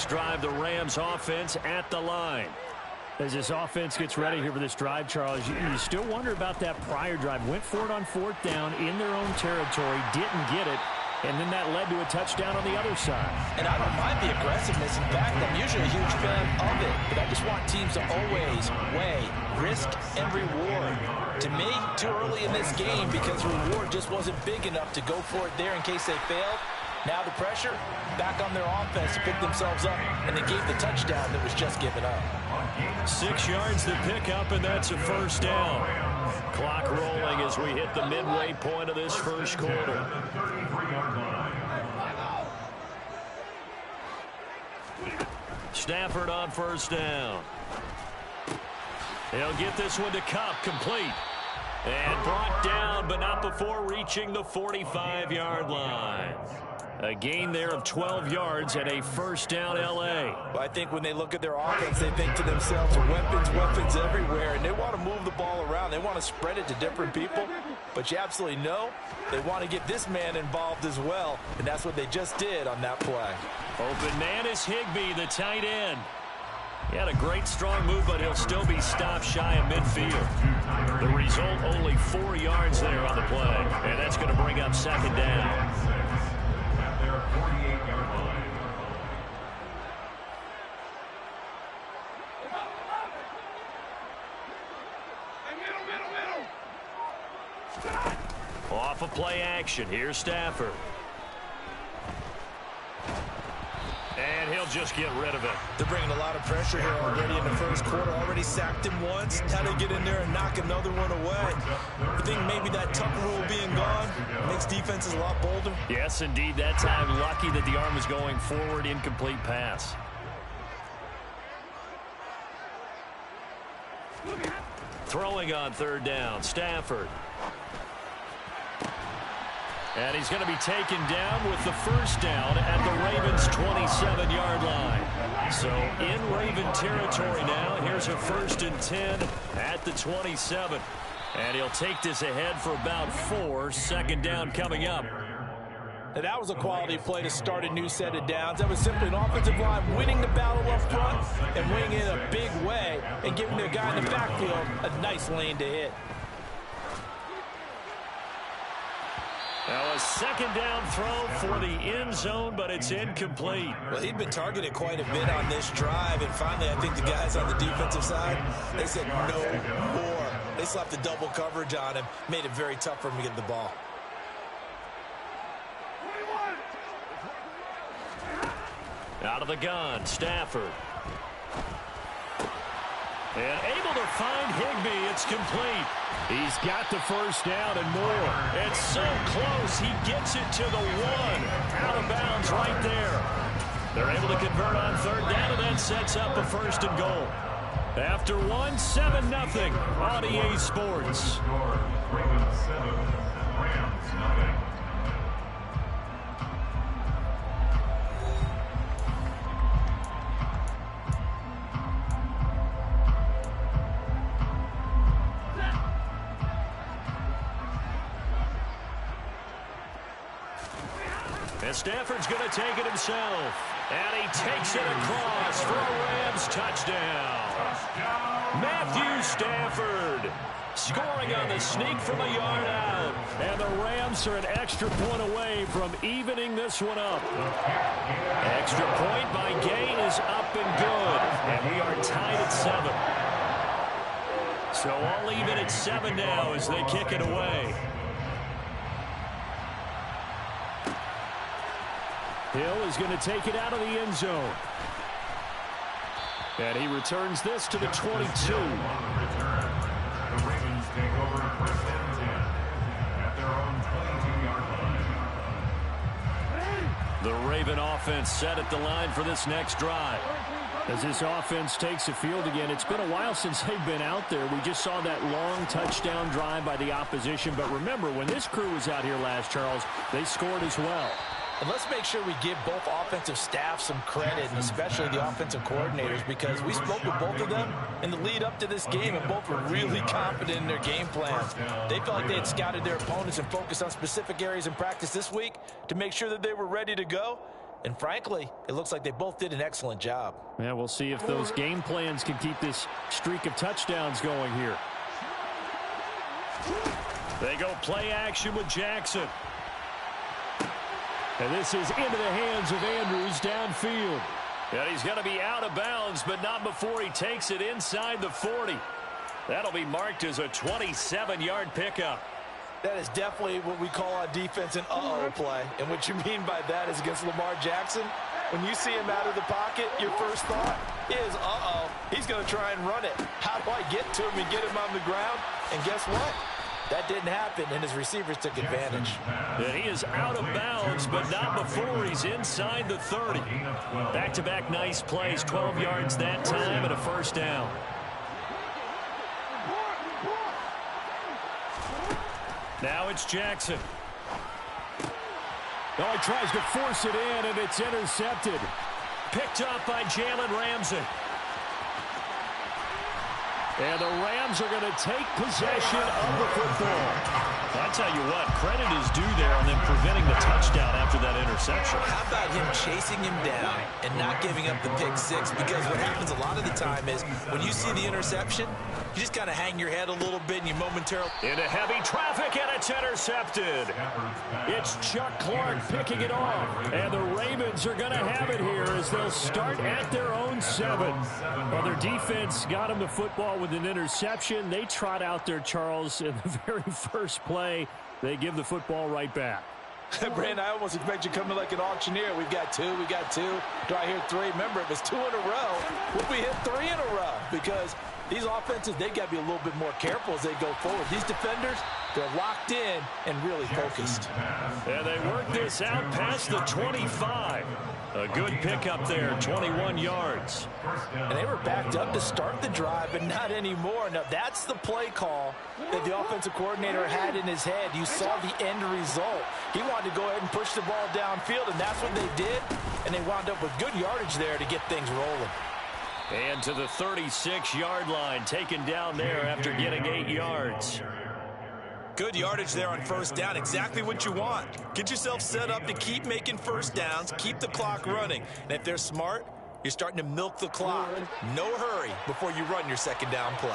next drive, the Rams offense at the line. As this offense gets ready here for this drive, Charles, you still wonder about that prior drive. Went for it on 4th down in their own territory, didn't get it, and then that led to a touchdown on the other side. And I don't mind the aggressiveness. In fact, I'm usually a huge fan of it. But I just want teams to always weigh risk and reward. To me, too early in this game because the reward just wasn't big enough to go for it there in case they failed. Now the pressure back on their offense to pick themselves up, and they gave the touchdown that was just given up. 6 yards to pick up, and that's a first down. Clock rolling as we hit the midway point of this first quarter. Stafford on first down. He'll get this one to Kupp, complete. And brought down, but not before reaching the 45-yard line. A gain there of 12 yards and a first down L.A. Well, I think when they look at their offense, they think to themselves, weapons everywhere, and they want to move the ball around. They want to spread it to different people, but you absolutely know they want to get this man involved as well, and that's what they just did on that play. Open man is Higbee, the tight end. He had a great strong move, but he'll still be stopped shy of midfield. The result, only 4 yards there on the play, and that's going to bring up second down. Off of play action, here's Stafford. And he'll just get rid of it. They're bringing a lot of pressure here already in the first quarter. Already sacked him once. Now they get in there and knock another one away. I think maybe that tuck rule being gone makes defenses a lot bolder. Yes, indeed. That time, lucky that the arm was going forward. Incomplete pass. Throwing on third down, Stafford. And he's going to be taken down with the first down at the Ravens' 27-yard line. So in Raven territory now. Here's a 1st and 10 at the 27. And he'll take this ahead for about 4. Second down coming up. Now that was a quality play to start a new set of downs. That was simply an offensive line winning the battle up front and winning in a big way and giving their guy in the backfield a nice lane to hit. Now a second down throw for the end zone, but it's incomplete. Well, he'd been targeted quite a bit on this drive, and finally I think the guys on the defensive side, they said no more. They slapped the double coverage on him, made it very tough for him to get the ball. Out of the gun, Stafford. And able to find Higbee. It's complete. He's got the first down and more. It's so close. He gets it to the 1. Out of bounds right there. They're able to convert on third down, and that sets up a 1st and goal. After 1, 7-0 on EA Sports. And Stafford's going to take it himself. And he takes it across for a Rams touchdown. Matthew Stafford scoring on the sneak from a yard out. And the Rams are an extra point away from evening this one up. Extra point by Gain is up and good. And we are tied at 7. So all even at 7 now as they kick it away. Hill is going to take it out of the end zone. And he returns this to the 22. The Ravens take over 1st and 10 at their own 22-yard line. The Raven offense set at the line for this next drive. As this offense takes the field again, it's been a while since they've been out there. We just saw that long touchdown drive by the opposition. But remember, when this crew was out here last, Charles, they scored as well. And let's make sure we give both offensive staffs some credit, and especially the offensive coordinators, because we spoke with both of them in the lead up to this game, and both were really confident in their game plans. They felt like they had scouted their opponents and focused on specific areas in practice this week to make sure that they were ready to go. And frankly, it looks like they both did an excellent job. Yeah, we'll see if those game plans can keep this streak of touchdowns going here. They go play action with Jackson. And this is into the hands of Andrews downfield. And he's going to be out of bounds, but not before he takes it inside the 40. That'll be marked as a 27-yard pickup. That is definitely what we call on defense an uh-oh play. And what you mean by that is against Lamar Jackson, when you see him out of the pocket, your first thought is, uh-oh, he's going to try and run it. How do I get to him and get him on the ground? And guess what? That didn't happen, and his receivers took advantage. And he is out of bounds, but not before he's inside the 30. Back-to-back nice plays, 12 yards that time and a first down. Now it's Jackson. Oh, he tries to force it in, and it's intercepted. Picked up by Jalen Ramsey. And the Rams are going to take possession of the football. I tell you what, credit is due there on them preventing the touchdown after that interception. How about him chasing him down and not giving up the pick six? Because what happens a lot of the time is when you see the interception, you just kind of hang your head a little bit and you momentarily... Into heavy traffic, and it's intercepted. It's Chuck Clark picking it off. And the Ravens are going to have it here as they'll start at their own 7. Well, their defense got them the football with an interception. They trot out there, Charles, in the very first play. They give the football right back. Brandon, I almost expect you coming like an auctioneer. We've got 2, we got 2. Do I hear 3? Remember, if it's 2 in a row, we hit 3 in a row because these offenses, they got to be a little bit more careful as they go forward. These defenders, they're locked in and really focused. And they work this out past the 25. A good pickup there, 21 yards. And they were backed up to start the drive, but not anymore. Now, that's the play call that the offensive coordinator had in his head. You saw the end result. He wanted to go ahead and push the ball downfield, and that's what they did. And they wound up with good yardage there to get things rolling. And to the 36-yard line, taken down there after getting 8 yards. Good yardage there on first down, exactly what you want. Get yourself set up to keep making first downs, keep the clock running. And if they're smart, you're starting to milk the clock. No hurry before you run your second down play.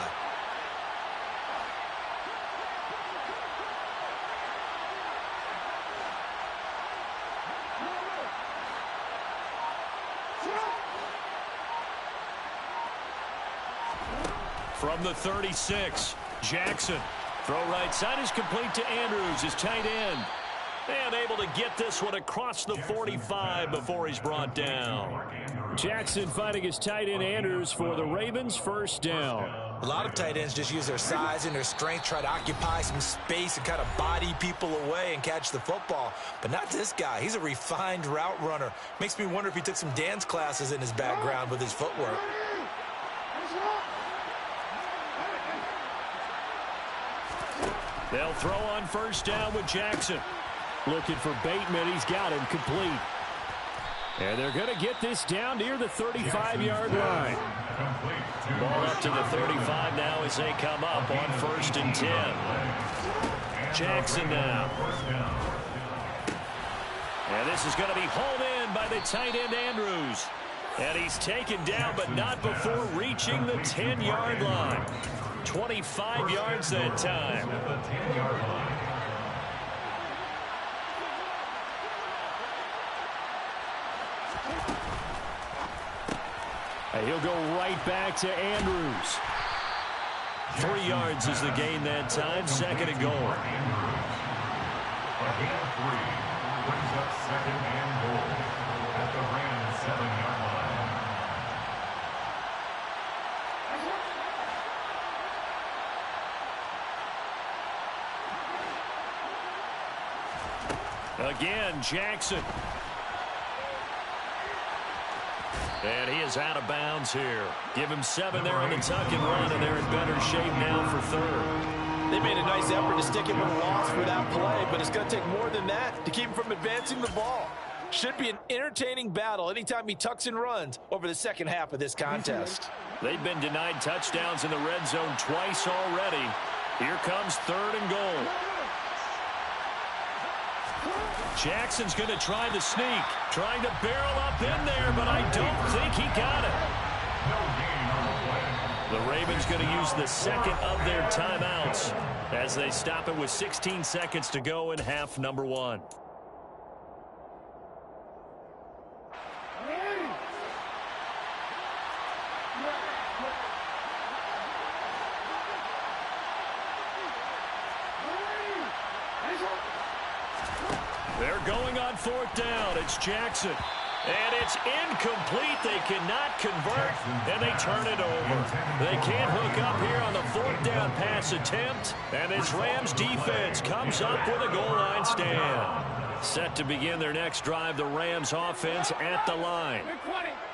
From the 36, Jackson. Throw right side is complete to Andrews, his tight end. And able to get this one across the 45 before he's brought down. Jackson finding his tight end Andrews for the Ravens first down. A lot of tight ends just use their size and their strength, try to occupy some space and kind of body people away and catch the football. But not this guy. He's a refined route runner. Makes me wonder if he took some dance classes in his background with his footwork. They'll throw on first down with Jackson. Looking for Bateman. He's got him complete. And they're going to get this down near the 35-yard line. Ball up to the 35 now as they come up on first and 10. Jackson now. And this is going to be hauled in by the tight end Andrews. And he's taken down, but not before reaching the 10-yard line. 25 yards that time. He'll go right back to Andrews. 3 yards is the gain that time. Second and goal. A gain of 3 brings up second and goal at the Rams 7-yard line. Again, Jackson. And he is out of bounds here. Give him 7 there on the tuck and run, and they're in better shape now for third. They made a nice effort to stick him with a loss for that play, but it's going to take more than that to keep him from advancing the ball. Should be an entertaining battle anytime he tucks and runs over the second half of this contest. They've been denied touchdowns in the red zone twice already. Here comes third and goal. Jackson's going to try the sneak. Trying to barrel up in there, but I don't think he got it. The Ravens going to use the second of their timeouts as they stop it with 16 seconds to go in half number 1. They're going on 4th down. It's Jackson. And it's incomplete. They cannot convert, and they turn it over. They can't hook up here on the 4th down pass attempt, and this Rams defense comes up with a goal line stand. Set to begin their next drive, the Rams offense at the line.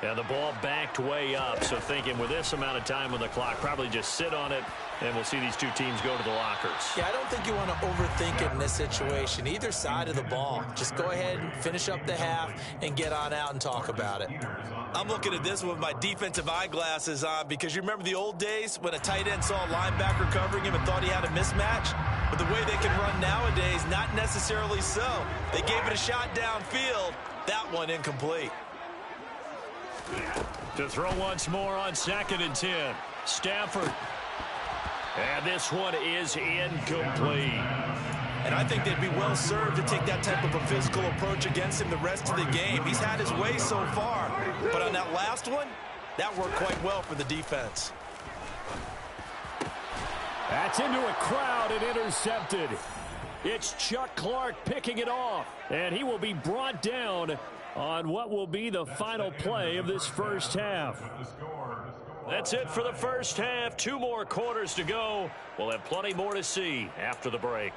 And the ball backed way up, so thinking with this amount of time on the clock, probably just sit on it, and we'll see these two teams go to the lockers. Yeah, I don't think you want to overthink it in this situation. Either side of the ball. Just go ahead and finish up the half and get on out and talk about it. I'm looking at this with my defensive eyeglasses on because you remember the old days when a tight end saw a linebacker covering him and thought he had a mismatch? But the way they can run nowadays, not necessarily so. They gave it a shot downfield. That one incomplete. To throw once more on 2nd and 10. Stafford. And this one is incomplete. And I think they'd be well served to take that type of a physical approach against him the rest of the game. He's had his way so far. But on that last one, that worked quite well for the defense. That's into a crowd and intercepted. It's Chuck Clark picking it off. And he will be brought down on what will be the final play of this first half. That's it for the first half. 2 more quarters to go. We'll have plenty more to see after the break.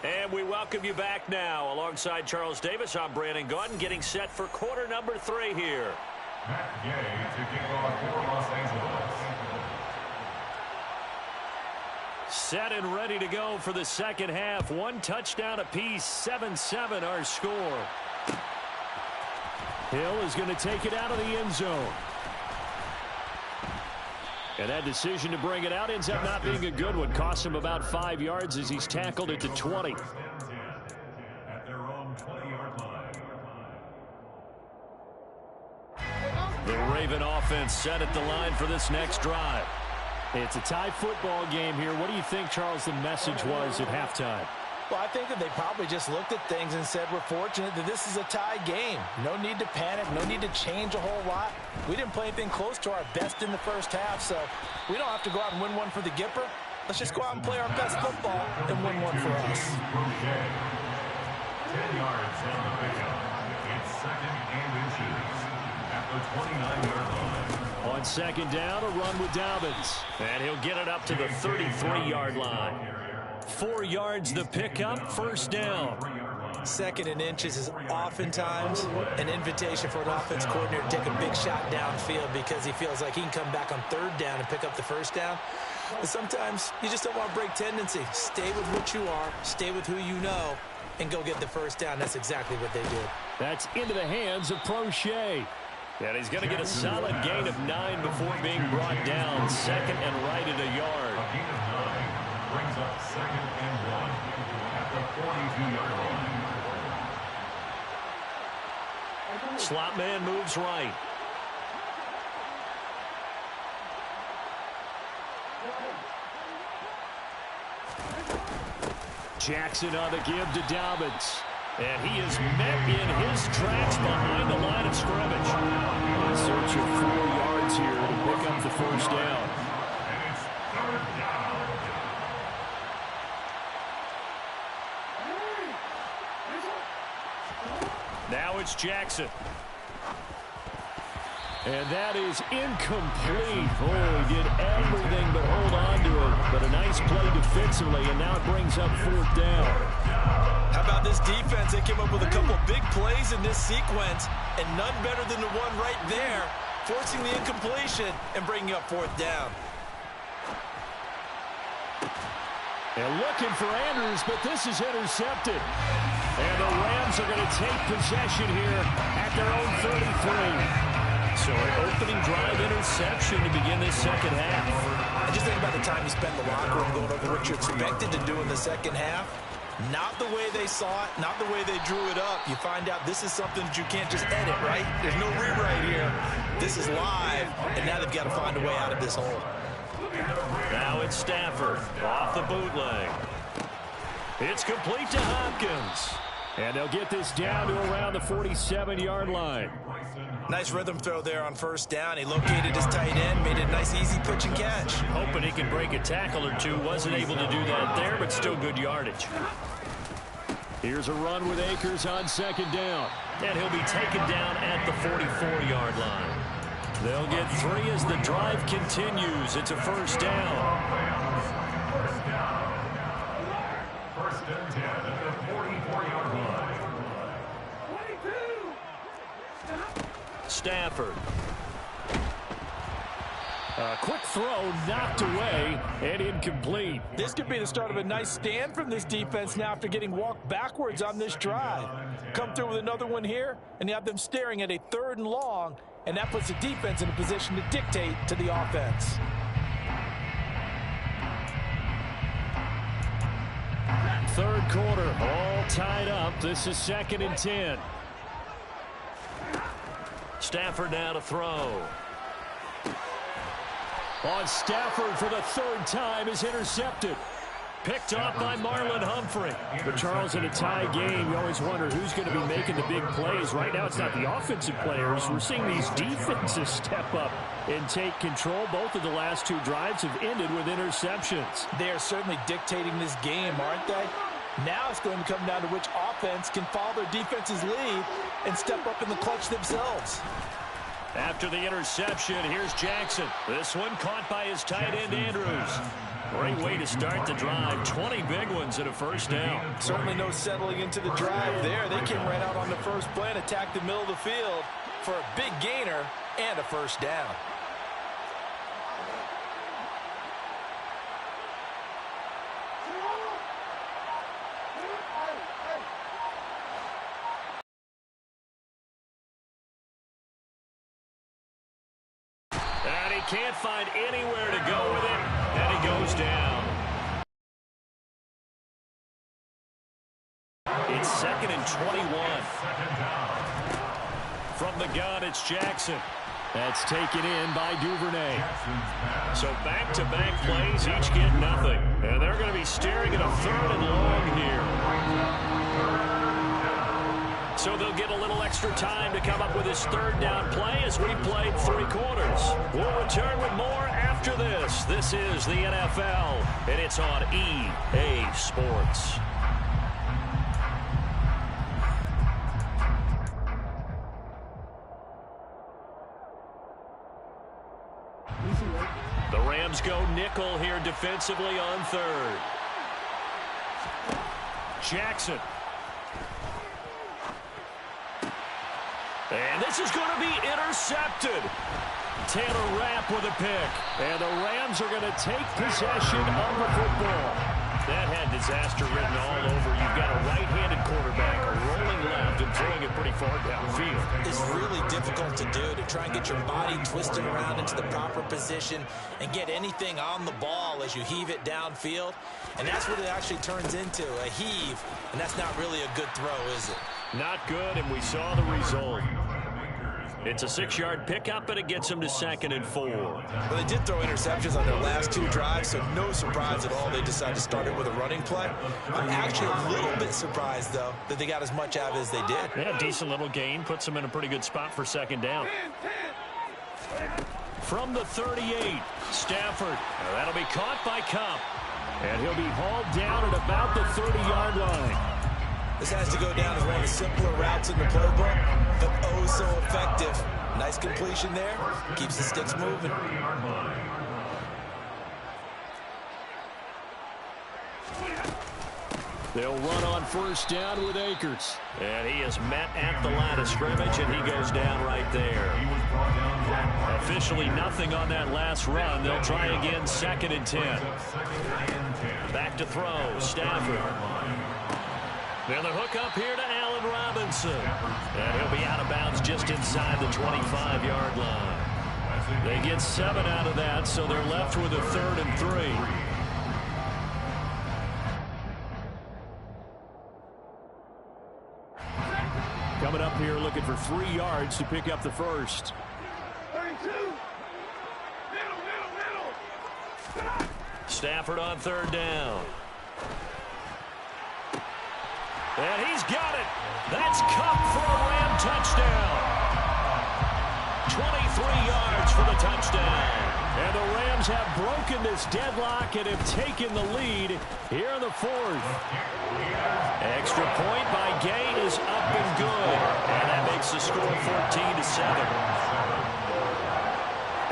And we welcome you back now. Alongside Charles Davis, I'm Brandon Gaudin, getting set for quarter number 3 here. Matt Gay to kick off for Los Angeles. Set and ready to go for the second half. 1 touchdown apiece, 7-7 our score. Hill is going to take it out of the end zone. And that decision to bring it out ends up not being a good one. Costs him about 5 yards as he's tackled at the 20. At their own 20-yard line. The Raven offense set at the line for this next drive. It's a tie football game here. What do you think, Charles, the message was at halftime? Well, I think that they probably just looked at things and said, we're fortunate that this is a tie game. No need to panic. No need to change a whole lot. We didn't play anything close to our best in the first half, so we don't have to go out and win one for the Gipper. Let's just go out and play our best football and win one for us. 10 yards on the pickup. It's 2nd and inches at the 29-yard line. On 2nd down, a run with Dobbins. And he'll get it up to the 33-yard line. 4 yards the pickup, 1st down. 2nd and inches is oftentimes an invitation for an offense coordinator to take a big shot downfield because he feels like he can come back on 3rd down and pick up the 1st down. But sometimes you just don't want to break tendency. Stay with what you are, stay with who you know, and go get the 1st down. That's exactly what they did. That's into the hands of Prochet. And he's going to get a solid gain of 9 before being brought down. 2nd and right at a yard. A gain of 9 brings up 2nd and 1 at the 42-yard line. Slot man moves right. Jackson on the give to Dobbins. And he is met in his tracks behind the line of scrimmage. In search of 4 yards here to pick up the 1st down. And it's 3rd down. Now it's Jackson. And that is incomplete. Oh, he did everything but hold on to it. But a nice play defensively, and now it brings up 4th down. How about this defense? They came up with a couple big plays in this sequence, and none better than the one right there, forcing the incompletion and bringing up 4th down. And looking for Andrews, but this is intercepted. And the Rams are going to take possession here at their own 33. So an opening drive interception to begin this second half. And just think about the time you spend in the locker room going over what you expected to do in the second half. Not the way they saw it, not the way they drew it up. You find out this is something that you can't just edit, right? There's no rewrite here. This is live, and now they've got to find a way out of this hole. Now it's Stafford off the bootleg. It's complete to Hopkins. And they'll get this down to around the 47-yard line. Nice rhythm throw there on first down. He located his tight end, made it a nice, easy pitch and catch. Hoping he could break a tackle or two. Wasn't able to do that there, but still good yardage. Here's a run with Akers on second down. And he'll be taken down at the 44-yard line. They'll get 3 as the drive continues. It's a first down. First and 10 at the 44-yard line. Stafford. A quick throw knocked away and incomplete. This could be the start of a nice stand from this defense now after getting walked backwards on this drive. Come through with another one here, and you have them staring at a 3rd and long, and that puts the defense in a position to dictate to the offense. Third quarter, all tied up. This is 2nd and 10. Stafford now to throw. On Stafford for the 3rd time is intercepted. Picked off by Marlon Humphrey. But Charles, in a tie game, you always wonder who's going to be making the big plays. Right now it's not the offensive players. We're seeing these defenses step up and take control. Both of the last 2 drives have ended with interceptions. They are certainly dictating this game, aren't they? Now it's going to come down to which offense can follow their defense's lead and step up in the clutch themselves. After the interception, here's Jackson. This one caught by his tight end, Andrews. Great way to start the drive. 20 big ones and a first down. Certainly no settling into the drive there. They came right out on the first play and attacked the middle of the field for a big gainer and a first down. And he can't find anywhere to go with it, and he goes down. It's 2nd and 21. From the gun, it's Jackson. That's taken in by Duvernay. So back-to-back plays, each get nothing. And they're going to be staring at a 3rd and long here. So they'll get a little extra time to come up with his 3rd down play as we played 3 quarters. We'll return with more after this. This is the NFL, and it's on EA Sports. The Rams go nickel here defensively on 3rd. Jackson. And this is going to be intercepted. Taylor Rapp with a pick. And the Rams are going to take possession of the football. That had disaster written all over. You've got a right-handed quarterback rolling left and throwing it pretty far downfield. It's really difficult to do, to try and get your body twisted around into the proper position and get anything on the ball as you heave it downfield. And that's what it actually turns into, a heave. And that's not really a good throw, is it? Not good, and we saw the result. It's a 6-yard pickup, and it gets them to 2nd and 4. Well, they did throw interceptions on their last 2 drives, so no surprise at all they decided to start it with a running play. I'm actually a little bit surprised, though, that they got as much out of it as they did. Yeah, decent little gain. Puts them in a pretty good spot for 2nd down. From the 38, Stafford. That'll be caught by Cup. And he'll be hauled down at about the 30-yard line. This has to go down as one of the simpler routes in the playbook, but oh so effective. Nice completion there. Keeps the sticks moving. They'll run on first down with Akers. And he is met at the line of scrimmage, and he goes down right there. Officially nothing on that last run. They'll try again, 2nd and 10. Back to throw, Stafford. Now the hook up here to Allen Allen Robinson. And he'll be out of bounds just inside the 25-yard line. They get 7 out of that, so they're left with a 3rd and 3. Coming up here looking for 3 yards to pick up the first. 32. Middle. Stafford on 3rd down. And he's got it. That's Cup for a Ram touchdown. 23 yards for the touchdown. And the Rams have broken this deadlock and have taken the lead here in the 4th. Extra point by Gay is up and good. And that makes the score 14-7.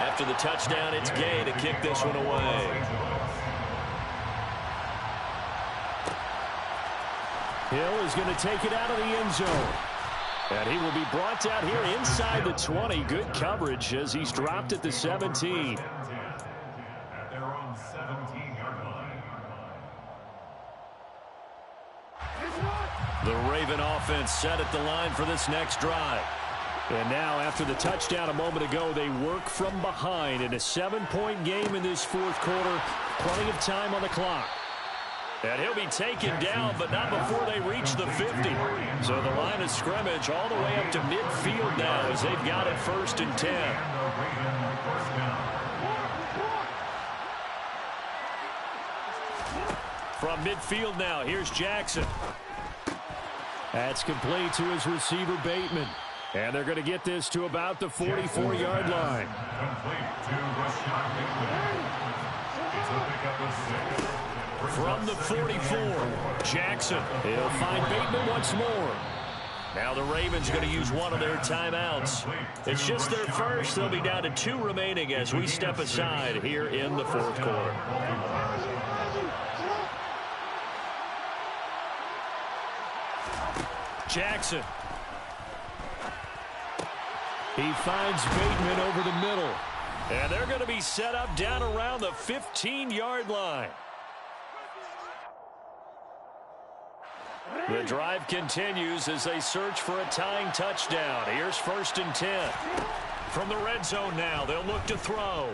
After the touchdown, it's Gay to kick this one away. Hill is going to take it out of the end zone. And he will be brought down here inside the 20. Good coverage as he's dropped at the 17. At their own 17-yard line. The Raven offense set at the line for this next drive. And now, after the touchdown a moment ago, they work from behind in a 7-point game in this 4th quarter. Plenty of time on the clock. And he'll be taken down, but not before they reach the 50. So the line of scrimmage all the way up to midfield now as they've got it 1st and 10. From midfield now, here's Jackson. That's complete to his receiver, Bateman. And they're going to get this to about the 44-yard line. From the 44, Jackson. He'll find Bateman once more. Now the Ravens going to use one of their timeouts. It's just their first. They'll be down to 2 remaining as we step aside here in the 4th quarter. Jackson. He finds Bateman over the middle. And they're going to be set up down around the 15-yard line. The drive continues as they search for a tying touchdown. Here's 1st and 10. From the red zone now, they'll look to throw.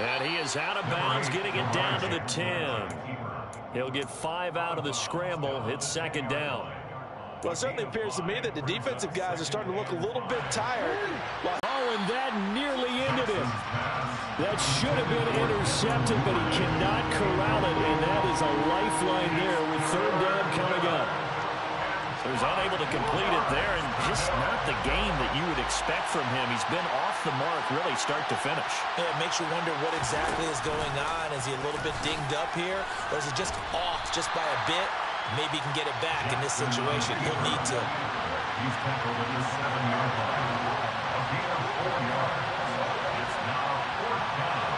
And he is out of bounds, getting it down to the 10. He'll get 5 out of the scramble. It's 2nd down. Well, it certainly appears to me that the defensive guys are starting to look a little bit tired. Oh, and that nearly ended him. That should have been intercepted, but he cannot corral it, and that is a lifeline there with 3rd down coming up. So he's unable to complete it there, and just not the game that you would expect from him. He's been off the mark really start to finish. Yeah, it makes you wonder what exactly is going on. Is he a little bit dinged up here, or is it just off just by a bit? Maybe he can get it back in this situation. He'll need to. He's tackled at the 7-yard line. A gain of 4 yards. It's now 4th down.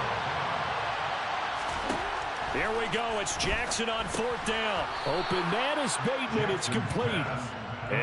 Here we go. It's Jackson on 4th down. Open man is Bateman. It's complete. And